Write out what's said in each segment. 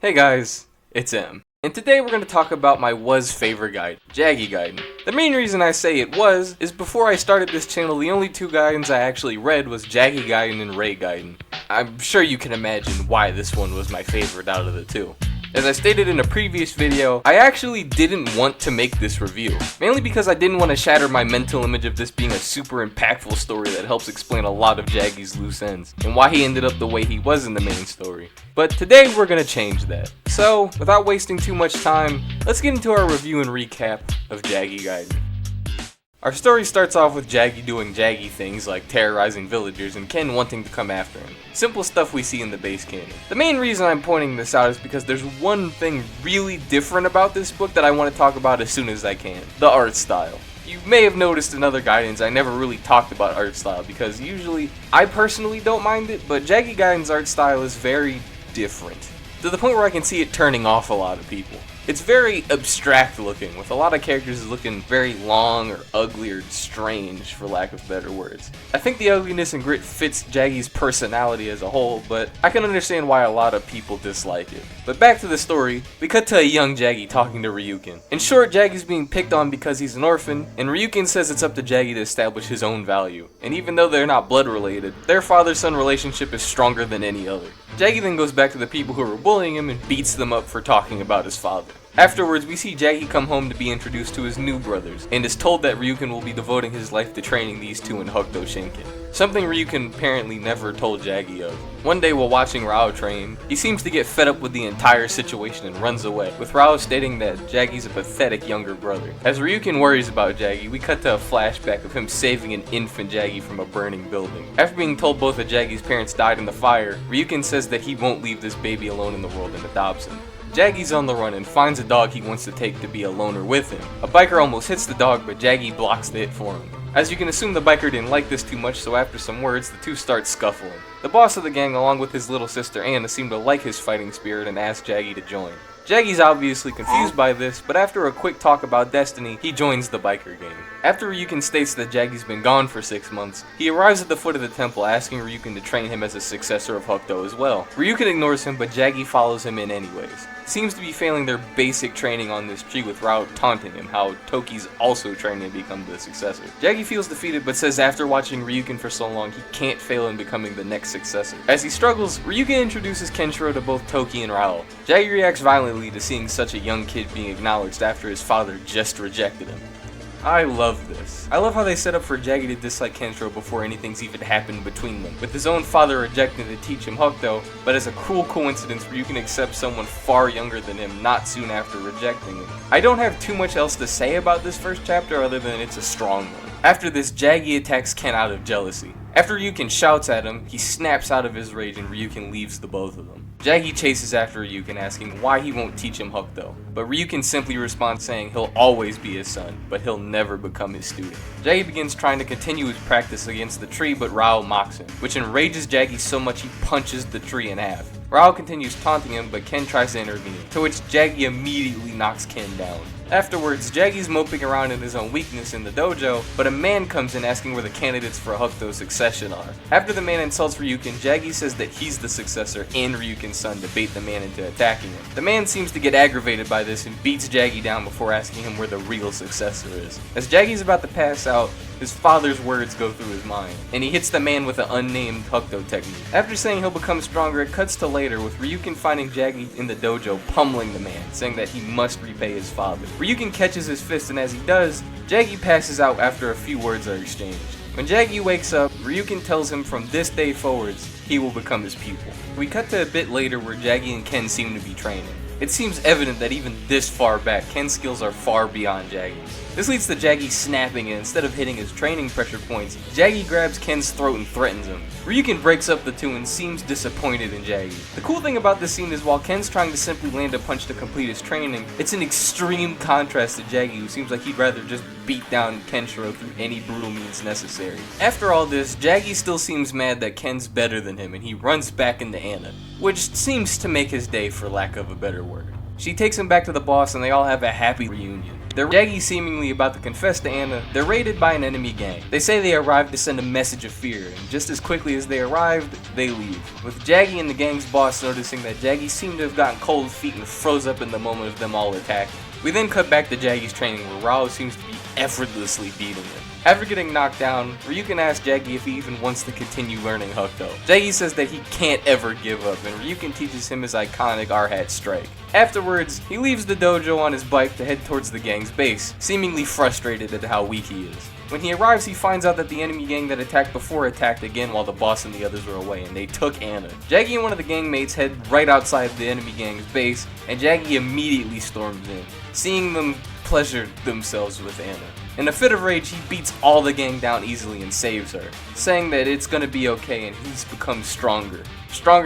Hey guys, it's M. And today we're going to talk about my favorite guide, Jaggy Gaiden. The main reason I say it was, is before I started this channel the only two Gaidens I actually read was Jaggy Gaiden and Ray Gaiden. I'm sure you can imagine why this one was my favorite out of the two. As I stated in a previous video, I actually didn't want to make this review, mainly because I didn't want to shatter my mental image of this being a super impactful story that helps explain a lot of Jaggy's loose ends, and why he ended up the way he was in the main story. But today we're gonna change that. So, without wasting too much time, let's get into our review and recap of Jaggy Gaiden. Our story starts off with Jaggy doing Jaggy things like terrorizing villagers and Ken wanting to come after him. Simple stuff we see in the base canon. The main reason I'm pointing this out is because there's one thing really different about this book that I want to talk about as soon as I can. The art style. You may have noticed in other Gaidens I never really talked about art style because usually I personally don't mind it, but Jaggy Gaiden's art style is very different. To the point where I can see it turning off a lot of people. It's very abstract looking, with a lot of characters looking very long or ugly or strange, for lack of better words. I think the ugliness and grit fits Jaggy's personality as a whole, but I can understand why a lot of people dislike it. But back to the story, we cut to a young Jaggy talking to Ryukin. In short, Jaggy's being picked on because he's an orphan, and Ryukin says it's up to Jaggy to establish his own value. And even though they're not blood related, their father-son relationship is stronger than any other. Jaggy then goes back to the people who were bullying him and beats them up for talking about his father. Afterwards, we see Jaggy come home to be introduced to his new brothers, and is told that Ryukin will be devoting his life to training these two in Hokuto Shinken. Something Ryukin apparently never told Jaggy of. One day while watching Rao train, he seems to get fed up with the entire situation and runs away, with Rao stating that Jaggy's a pathetic younger brother. As Ryukin worries about Jaggy, we cut to a flashback of him saving an infant Jaggy from a burning building. After being told both of Jaggy's parents died in the fire, Ryukin says that he won't leave this baby alone in the world and adopts him. Jaggy's on the run and finds a dog he wants to take to be a loner with him. A biker almost hits the dog, but Jaggy blocks the hit for him. As you can assume, the biker didn't like this too much, so after some words, the two start scuffling. The boss of the gang, along with his little sister Anna, seem to like his fighting spirit and ask Jaggy to join. Jaggy's obviously confused by this, but after a quick talk about destiny, he joins the biker gang. After Ryukin states that Jaggy's been gone for 6 months, he arrives at the foot of the temple asking Ryukin to train him as a successor of Hokuto as well. Ryukin ignores him, but Jaggy follows him in anyways. Seems to be failing their basic training on this tree, with Rao taunting him how Toki's also training to become the successor. Jaggy feels defeated but says after watching Ryukin for so long he can't fail in becoming the next successor. As he struggles, Ryukin introduces Kenshiro to both Toki and Rao. Jaggy reacts violently to seeing such a young kid being acknowledged after his father just rejected him. I love this. I love how they set up for Jaggy to dislike Kenshiro before anything's even happened between them, with his own father rejecting to teach him Hokuto, but as a cruel coincidence where you can accept someone far younger than him not soon after rejecting him. I don't have too much else to say about this first chapter other than it's a strong one. After this, Jaggy attacks Ken out of jealousy. After Ryukin shouts at him, he snaps out of his rage and Ryukin leaves the both of them. Jaggy chases after Ryukin asking why he won't teach him Hokuto, but Ryukin simply responds saying he'll always be his son, but he'll never become his student. Jaggy begins trying to continue his practice against the tree, but Rao mocks him, which enrages Jaggy so much he punches the tree in half. Rao continues taunting him, but Ken tries to intervene, to which Jaggy immediately knocks Ken down. Afterwards, Jaggy's moping around in his own weakness in the dojo, but a man comes in asking where the candidates for Hokuto succession are. After the man insults Ryukin, Jaggy says that he's the successor and Ryukin's son to bait the man into attacking him. The man seems to get aggravated by this and beats Jaggy down before asking him where the real successor is. As Jaggy's about to pass out, his father's words go through his mind, and he hits the man with an unnamed Hokuto technique. After saying he'll become stronger, it cuts to later with Ryukin finding Jaggy in the dojo pummeling the man, saying that he must repay his father. Ryukin catches his fist, and as he does, Jaggy passes out after a few words are exchanged. When Jaggy wakes up, Ryukin tells him from this day forwards, he will become his pupil. We cut to a bit later where Jaggy and Ken seem to be training. It seems evident that even this far back, Ken's skills are far beyond Jaggy's. This leads to Jaggy snapping, and instead of hitting his training pressure points, Jaggy grabs Ken's throat and threatens him. Ryukin breaks up the two and seems disappointed in Jaggy. The cool thing about this scene is while Ken's trying to simply land a punch to complete his training, it's an extreme contrast to Jaggy, who seems like he'd rather just beat down Kenshiro through any brutal means necessary. After all this, Jaggy still seems mad that Ken's better than him, and he runs back into Anna, which seems to make his day for lack of a better word. She takes him back to the boss and they all have a happy reunion. They're Jaggy seemingly about to confess to Anna. They're raided by an enemy gang. They say they arrived to send a message of fear, and just as quickly as they arrived, they leave. With Jaggy and the gang's boss noticing that Jaggy seemed to have gotten cold feet and froze up in the moment of them all attacking. We then cut back to Jaggy's training where Rao seems to be effortlessly beating him. After getting knocked down, Ryukin asks Jaggy if he even wants to continue learning Hokuto. Jaggy says that he can't ever give up, and Ryukin teaches him his iconic R-Hat strike. Afterwards, he leaves the dojo on his bike to head towards the gang's base, seemingly frustrated at how weak he is. When he arrives, he finds out that the enemy gang that attacked before attacked again while the boss and the others were away, and they took Anna. Jaggy and one of the gang mates head right outside the enemy gang's base, and Jaggy immediately storms in, seeing them pleasure themselves with Anna. In a fit of rage, he beats all the gang down easily and saves her, saying that it's gonna be okay and he's become stronger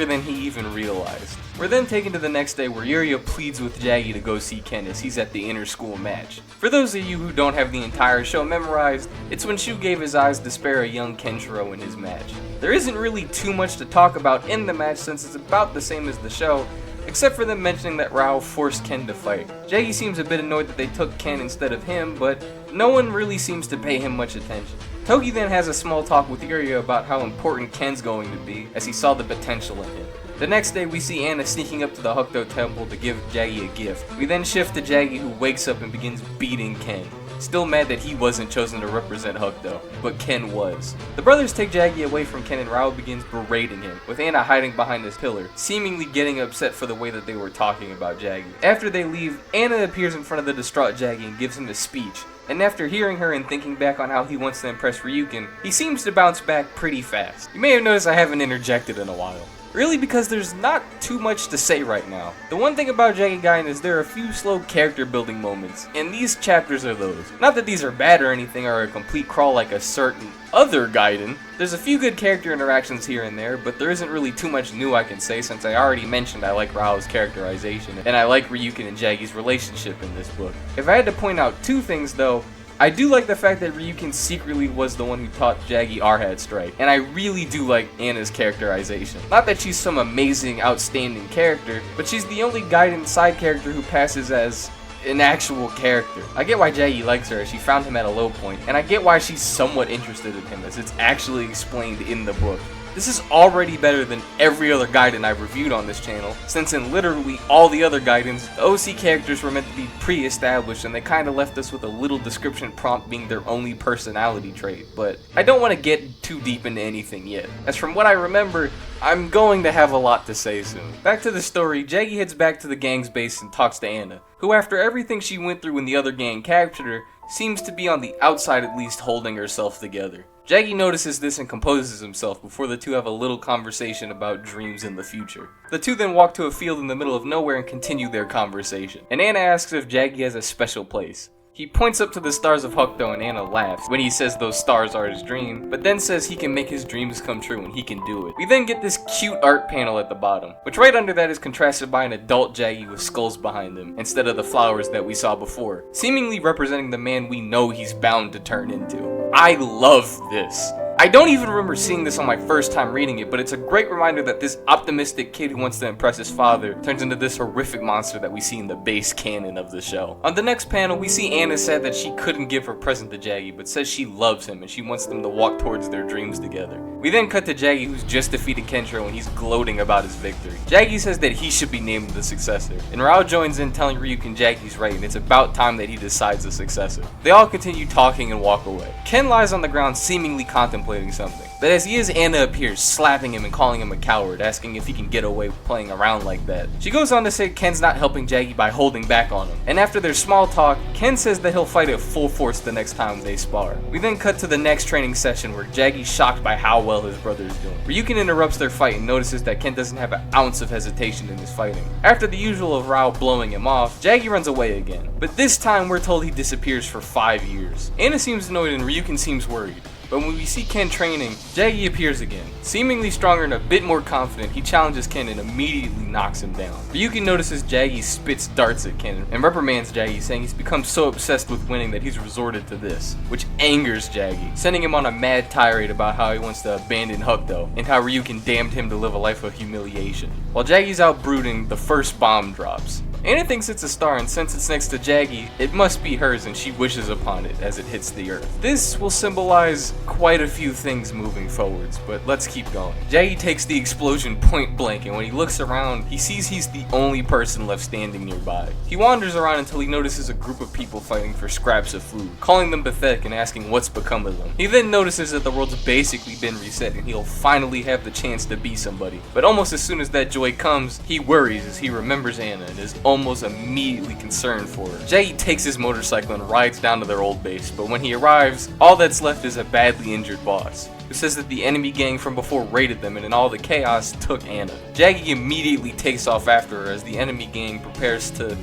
than he even realized. We're then taken to the next day where Yuria pleads with Jaggy to go see Ken as he's at the inter-school match. For those of you who don't have the entire show memorized, it's when Shu gave his eyes to spare a young Kenshiro in his match. There isn't really too much to talk about in the match since it's about the same as the show, except for them mentioning that Rao forced Ken to fight. Jaggy seems a bit annoyed that they took Ken instead of him, but no one really seems to pay him much attention. Togi then has a small talk with Yuria about how important Ken's going to be, as he saw the potential in him. The next day we see Anna sneaking up to the Hokuto temple to give Jaggy a gift. We then shift to Jaggy, who wakes up and begins beating Ken. Still mad that he wasn't chosen to represent Hokuto, but Ken was. The brothers take Jaggy away from Ken and Rao begins berating him, with Anna hiding behind this pillar, seemingly getting upset for the way that they were talking about Jaggy. After they leave, Anna appears in front of the distraught Jaggy and gives him a speech. And after hearing her and thinking back on how he wants to impress Ryukin, he seems to bounce back pretty fast. You may have noticed I haven't interjected in a while. Really because there's not too much to say right now. The one thing about Jaggy Gaiden is there are a few slow character building moments, and these chapters are those. Not that these are bad or anything or a complete crawl like a certain other Gaiden. There's a few good character interactions here and there, but there isn't really too much new I can say since I already mentioned I like Rao's characterization, and I like Ryukin and Jaggy's relationship in this book. If I had to point out two things though, I do like the fact that Ryukin secretly was the one who taught Jaggy R-Hat strike, and I really do like Anna's characterization. Not that she's some amazing, outstanding character, but she's the only Gaiden side character who passes as an actual character. I get why Jaggy likes her, as she found him at a low point, and I get why she's somewhat interested in him, as it's actually explained in the book. This is already better than every other Gaiden I've reviewed on this channel, since in literally all the other Gaidens, the OC characters were meant to be pre-established and they kinda left us with a little description prompt being their only personality trait, but I don't want to get too deep into anything yet, as from what I remember, I'm going to have a lot to say soon. Back to the story, Jaggy heads back to the gang's base and talks to Anna, who after everything she went through when the other gang captured her, seems to be on the outside at least holding herself together. Jaggy notices this and composes himself before the two have a little conversation about dreams in the future. The two then walk to a field in the middle of nowhere and continue their conversation, and Anna asks if Jaggy has a special place. He points up to the stars of Hokuto and Anna laughs when he says those stars are his dream, but then says he can make his dreams come true and he can do it. We then get this cute art panel at the bottom, which right under that is contrasted by an adult Jaggy with skulls behind him, instead of the flowers that we saw before, seemingly representing the man we know he's bound to turn into. I love this. I don't even remember seeing this on my first time reading it, but it's a great reminder that this optimistic kid who wants to impress his father turns into this horrific monster that we see in the base canon of the show. On the next panel, we see Anna said that she couldn't give her present to Jaggy, but says she loves him and she wants them to walk towards their dreams together. We then cut to Jaggy, who's just defeated Kenshiro and he's gloating about his victory. Jaggy says that he should be named the successor, and Rao joins in telling Ryukin Jaggy's right and it's about time that he decides the successor. They all continue talking and walk away. Ken lies on the ground seemingly contemplating something, but as he is, Anna appears, slapping him and calling him a coward, asking if he can get away with playing around like that. She goes on to say Ken's not helping Jaggy by holding back on him, and after their small talk, Ken says that he'll fight at full force the next time they spar. We then cut to the next training session where Jaggy's shocked by how well his brother is doing. Ryukin interrupts their fight and notices that Ken doesn't have an ounce of hesitation in his fighting. After the usual of Rao blowing him off, Jaggy runs away again, but this time we're told he disappears for 5 years. Anna seems annoyed and Ryukin seems worried. But when we see Ken training, Jaggy appears again. Seemingly stronger and a bit more confident, he challenges Ken and immediately knocks him down. Ryukin notices Jaggy spits darts at Ken and reprimands Jaggy, saying he's become so obsessed with winning that he's resorted to this, which angers Jaggy, sending him on a mad tirade about how he wants to abandon Hokuto and how Ryukin damned him to live a life of humiliation. While Jaggy's out brooding, the first bomb drops. Anna thinks it's a star, and since it's next to Jaggy, it must be hers, and she wishes upon it as it hits the earth. This will symbolize quite a few things moving forwards, but let's keep going. Jaggy takes the explosion point blank, and when he looks around, he sees he's the only person left standing nearby. He wanders around until he notices a group of people fighting for scraps of food, calling them pathetic and asking what's become of them. He then notices that the world's basically been reset, and he'll finally have the chance to be somebody. But almost as soon as that joy comes, he worries as he remembers Anna and is almost immediately concerned for her. Jaggy takes his motorcycle and rides down to their old base, but when he arrives, all that's left is a badly injured boss, who says that the enemy gang from before raided them and in all the chaos took Anna. Jaggy immediately takes off after her as the enemy gang prepares to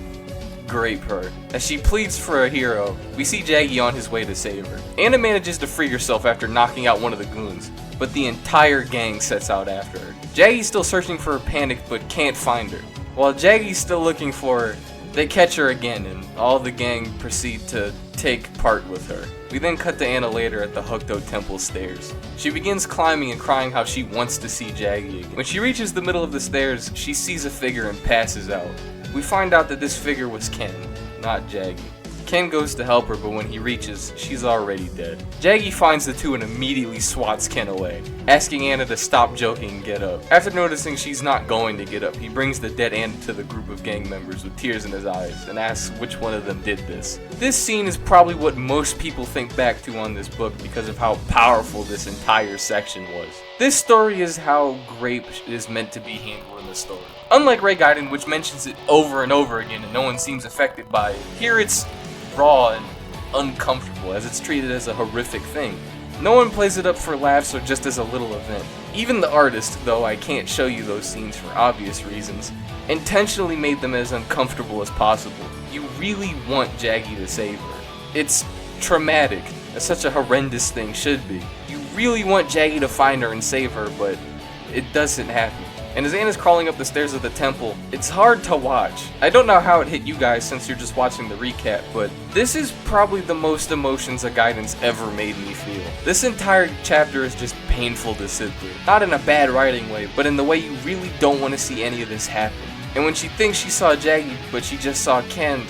grape her. As she pleads for a hero, we see Jaggy on his way to save her. Anna manages to free herself after knocking out one of the goons, but the entire gang sets out after her. Jaggy's still searching for her panic but can't find her. While Jaggy's still looking for her, they catch her again and all the gang proceed to take part with her. We then cut to Anna later at the Hukdo Temple stairs. She begins climbing and crying how she wants to see Jaggy again. When she reaches the middle of the stairs, she sees a figure and passes out. We find out that this figure was Ken, not Jaggy. Ken goes to help her, but when he reaches, she's already dead. Jaggy finds the two and immediately swats Ken away, asking Anna to stop joking and get up. After noticing she's not going to get up, he brings the dead Anna to the group of gang members with tears in his eyes and asks which one of them did this. This scene is probably what most people think back to on this book because of how powerful this entire section was. This story is how grape is meant to be handled in the story. Unlike Gaiden, which mentions it over and over again and no one seems affected by it, here it's raw and uncomfortable as it's treated as a horrific thing. No one plays it up for laughs or just as a little event. Even the artist, though I can't show you those scenes for obvious reasons, intentionally made them as uncomfortable as possible. You really want Jaggy to save her. It's traumatic, as such a horrendous thing should be. You really want Jaggy to find her and save her, but it doesn't happen. And as Anna's crawling up the stairs of the temple, it's hard to watch. I don't know how it hit you guys since you're just watching the recap, but this is probably the most emotions a Gaiden's ever made me feel. This entire chapter is just painful to sit through. Not in a bad writing way, but in the way you really don't want to see any of this happen. And when she thinks she saw Jaggy, but she just saw Ken,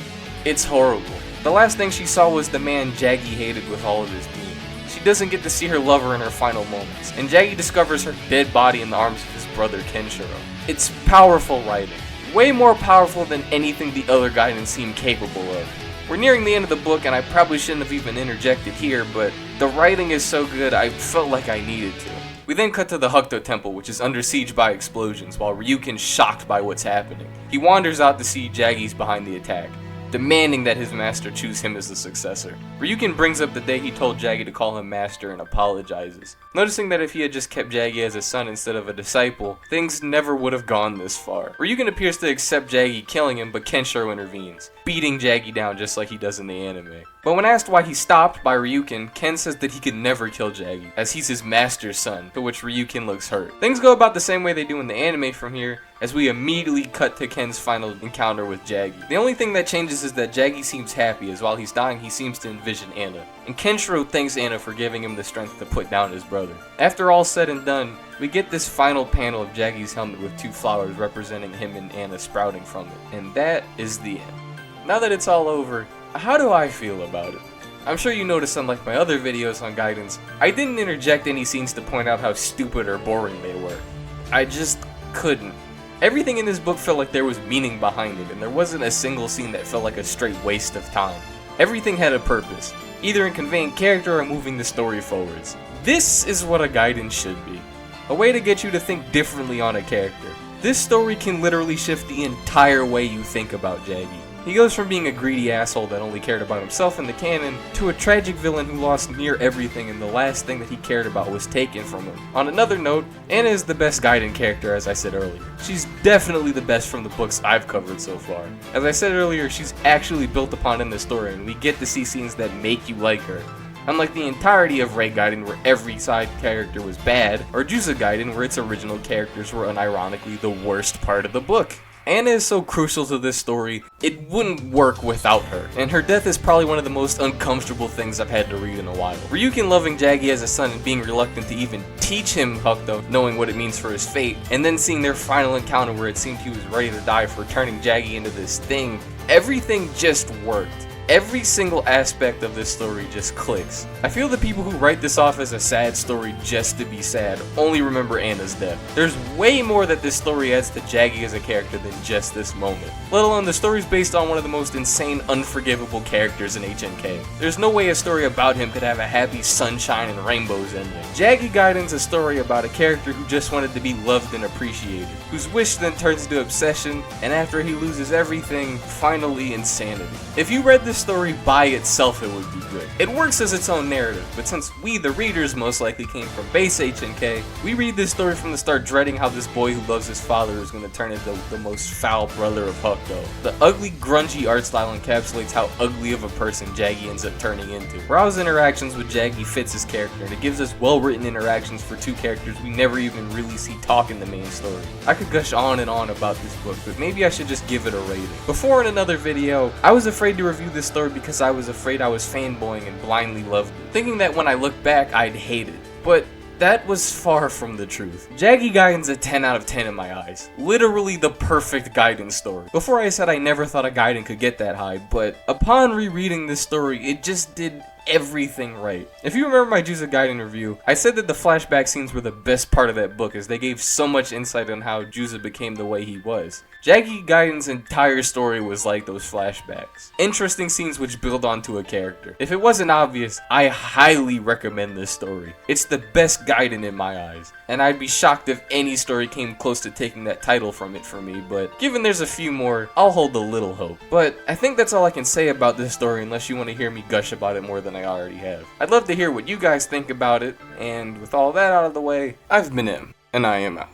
it's horrible. The last thing she saw was the man Jaggy hated with all of his being. She doesn't get to see her lover in her final moments, and Jaggy discovers her dead body in the arms of his brother Kenshiro. It's powerful writing. Way more powerful than anything the other Gaiden seemed capable of. We're nearing the end of the book and I probably shouldn't have even interjected here, but the writing is so good I felt like I needed to. We then cut to the Hukdo Temple, which is under siege by explosions, while Ryuken's shocked by what's happening. He wanders out to see Jaggy's behind the attack, demanding that his master choose him as the successor. Ryuken brings up the day he told Jaggy to call him master and apologizes, noticing that if he had just kept Jaggy as a son instead of a disciple, things never would have gone this far. Ryuken appears to accept Jaggy killing him, but Kenshiro intervenes, beating Jaggy down just like he does in the anime. But when asked why he stopped by Ryuken, Ken says that he could never kill Jaggy, as he's his master's son, to which Ryuken looks hurt. Things go about the same way they do in the anime from here, as we immediately cut to Ken's final encounter with Jaggy. The only thing that changes is that Jaggy seems happy, as while he's dying he seems to envision Anna, and Kenshiro thanks Anna for giving him the strength to put down his brother. After all said and done, we get this final panel of Jaggy's helmet with two flowers representing him and Anna sprouting from it, and that is the end. Now that it's all over, how do I feel about it? I'm sure you noticed unlike my other videos on Gaidens, I didn't interject any scenes to point out how stupid or boring they were. I just couldn't. Everything in this book felt like there was meaning behind it, and there wasn't a single scene that felt like a straight waste of time. Everything had a purpose, either in conveying character or moving the story forwards. This is what a Gaiden should be. A way to get you to think differently on a character. This story can literally shift the entire way you think about Jaggy. He goes from being a greedy asshole that only cared about himself in the canon, to a tragic villain who lost near everything and the last thing that he cared about was taken from him. On another note, Anna is the best Gaiden character, as I said earlier. She's definitely the best from the books I've covered so far. As I said earlier, she's actually built upon in the story, and we get to see scenes that make you like her. Unlike the entirety of Gaiden, where every side character was bad, or Gaiden, where its original characters were unironically the worst part of the book. Anna is so crucial to this story, it wouldn't work without her, and her death is probably one of the most uncomfortable things I've had to read in a while. Ryukin loving Jaggy as a son and being reluctant to even teach him Hokuto, knowing what it means for his fate, and then seeing their final encounter where it seemed he was ready to die for turning Jaggy into this thing, everything just worked. Every single aspect of this story just clicks. I feel the people who write this off as a sad story just to be sad only remember Anna's death. There's way more that this story adds to Jaggy as a character than just this moment. Let alone the story's based on one of the most insane, unforgivable characters in HNK. There's no way a story about him could have a happy sunshine and rainbows ending. Jaggy Gaiden's a story about a character who just wanted to be loved and appreciated, whose wish then turns into obsession, and after he loses everything, finally insanity. If you read this story by itself, it would be good. It works as its own narrative, but since we, the readers, most likely came from base HNK, we read this story from the start dreading how this boy who loves his father is going to turn into the most foul brother of Hokuto. The ugly, grungy art style encapsulates how ugly of a person Jaggy ends up turning into. Rao's interactions with Jaggy fits his character, and it gives us well-written interactions for two characters we never even really see talk in the main story. I could gush on and on about this book, but maybe I should just give it a rating. Before in another video, I was afraid to review this story because I was afraid I was fanboying and blindly loved it, thinking that when I look back I'd hate it. But that was far from the truth. Jaggy Gaiden's a 10 out of 10 in my eyes. Literally the perfect Gaiden story. Before I said I never thought a Gaiden could get that high, but upon rereading this story, it just did everything right. If you remember my Juza Gaiden review, I said that the flashback scenes were the best part of that book as they gave so much insight on how Juza became the way he was. Jaggy Gaiden's entire story was like those flashbacks. Interesting scenes which build onto a character. If it wasn't obvious, I highly recommend this story. It's the best Gaiden in my eyes, and I'd be shocked if any story came close to taking that title from it for me, but given there's a few more, I'll hold a little hope. But I think that's all I can say about this story unless you want to hear me gush about it more than I already have. I'd love to hear what you guys think about it, and with all that out of the way, I've been M, and I am out.